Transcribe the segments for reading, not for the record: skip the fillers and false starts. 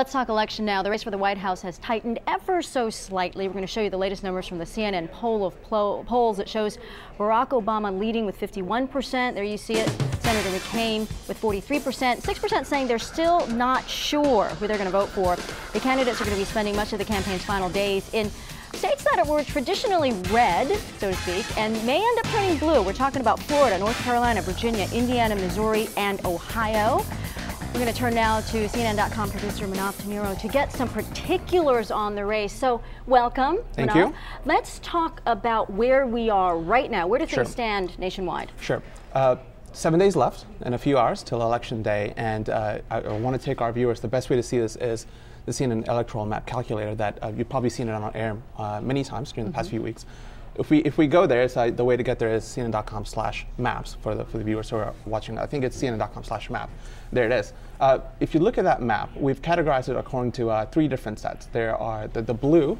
Let's talk election now. The race for the White House has tightened ever so slightly. We're going to show you the latest numbers from the CNN poll of polls. It shows Barack Obama leading with 51%. There you see it. Senator McCain with 43%. 6% saying they're still not sure who they're going to vote for. The candidates are going to be spending much of the campaign's final days in states that were traditionally red, so to speak, and may end up turning blue. We're talking about Florida, North Carolina, Virginia, Indiana, Missouri, and Ohio. We're going to turn now to CNN.com producer Manav Taniro to get some particulars on the race. So welcome, Thank Manav. you. Let's talk about where we are right now. Where do things stand nationwide? Sure. 7 days left and a few hours till Election Day, and I want to take our viewers, the best way to see this is the CNN electoral map calculator that you've probably seen it on our air many times during the past few weeks. If we go there, the way to get there is CNN.com/maps for the viewers who are watching. I think it's CNN.com/map. There it is. If you look at that map, we've categorized it according to 3 different sets. There are the blue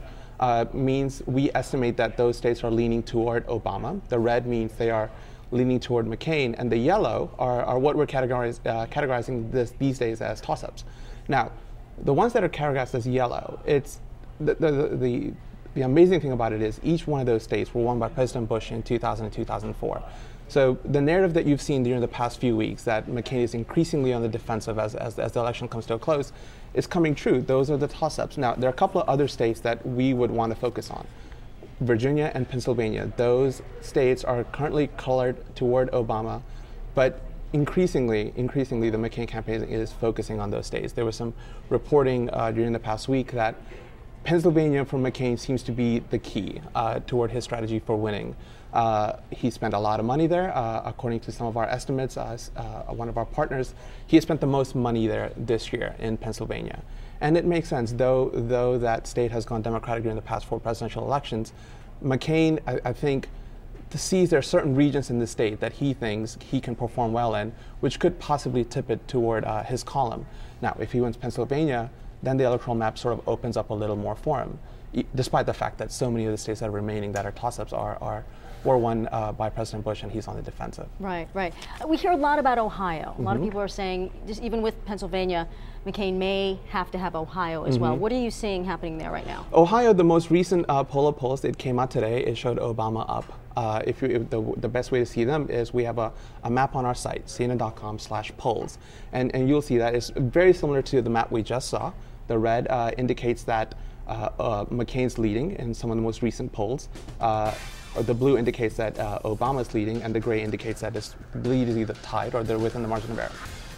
means we estimate that those states are leaning toward Obama. The red means they are leaning toward McCain, and the yellow are what we're categorizing these days as toss-ups. Now, the ones that are categorized as yellow, it's the amazing thing about it is each one of those states were won by President Bush in 2000 and 2004. So the narrative that you've seen during the past few weeks that McCain is increasingly on the defensive as the election comes to a close is coming true. Those are the toss-ups. Now, there are a couple of other states that we would want to focus on. Virginia and Pennsylvania. Those states are currently colored toward Obama, but increasingly, the McCain campaign is focusing on those states. There was some reporting during the past week that Pennsylvania for McCain seems to be the key toward his strategy for winning. He spent a lot of money there. According to some of our estimates, one of our partners, he has spent the most money there this year in Pennsylvania. And it makes sense, though that state has gone Democratic during the past 4 presidential elections. McCain, I think, sees there are certain regions in the state that he thinks he can perform well in, which could possibly tip it toward his column. Now, if he wins Pennsylvania, then the electoral map sort of opens up a little more for him, despite the fact that so many of the states that are remaining that are toss-ups were won by President Bush, and he's on the defensive. Right, right. We hear a lot about Ohio. A lot of people are saying, just even with Pennsylvania, McCain may have to have Ohio as well. What are you seeing happening there right now? Ohio, the most recent poll of polls that came out today, it showed Obama up. The best way to see them is we have a map on our site, CNN.com/polls, and you'll see that it's very similar to the map we just saw. The red indicates that McCain's leading in some of the most recent polls. The blue indicates that Obama's leading, and the gray indicates that the lead is either tied or they're within the margin of error.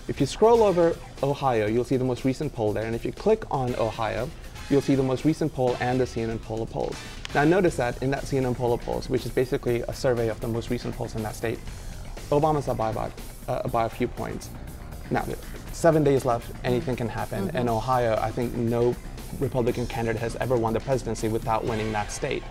If you scroll over Ohio, you'll see the most recent poll there, and if you click on Ohio, you'll see the most recent poll and the CNN poll of polls. Now notice that in that CNN poll of polls, which is basically a survey of the most recent polls in that state, Obama's up by a few points. Now, 7 days left, anything can happen. In Ohio, I think no Republican candidate has ever won the presidency without winning that state.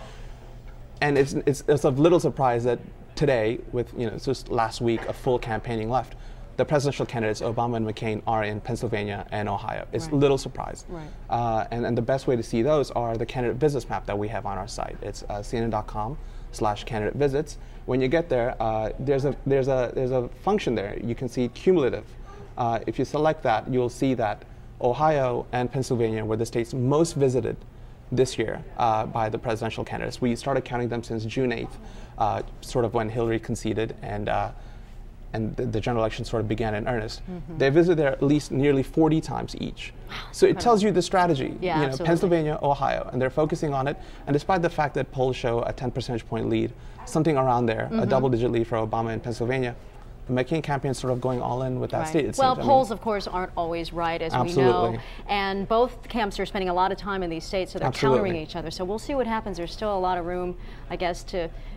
And it's of little surprise that today, with it's just last week, a full campaigning left, the presidential candidates, Obama and McCain, are in Pennsylvania and Ohio. It's little surprise. Right. And the best way to see those are the candidate visits map that we have on our site. It's CNN.com/candidate visits. When you get there, there's a function there. You can see cumulative. If you select that, you'll see that Ohio and Pennsylvania were the states most visited this year by the presidential candidates. We started counting them since June 8th, sort of when Hillary conceded and the general election sort of began in earnest. They visited there at least nearly 40 times each. So it tells you the strategy. Yeah, Pennsylvania, Ohio, and they're focusing on it. And despite the fact that polls show a 10 percentage point lead, something around there, a double-digit lead for Obama in Pennsylvania, the McCain campaign is sort of going all in with that state. It well, seems. polls, of course, aren't always right, as we know. And both camps are spending a lot of time in these states, so they're countering each other. So we'll see what happens. There's still a lot of room, I guess,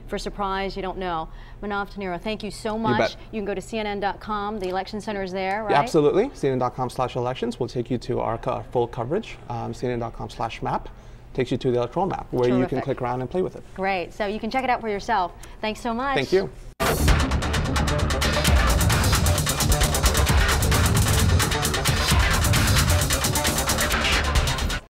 for surprise. You don't know. Manav Taniro, thank you so much. You can go to CNN.com. The election center is there, right? Yeah, absolutely. CNN.com/elections will take you to our full coverage. CNN.com/map takes you to the electoral map, where you can click around and play with it. Great. So you can check it out for yourself. Thanks so much. Thank you.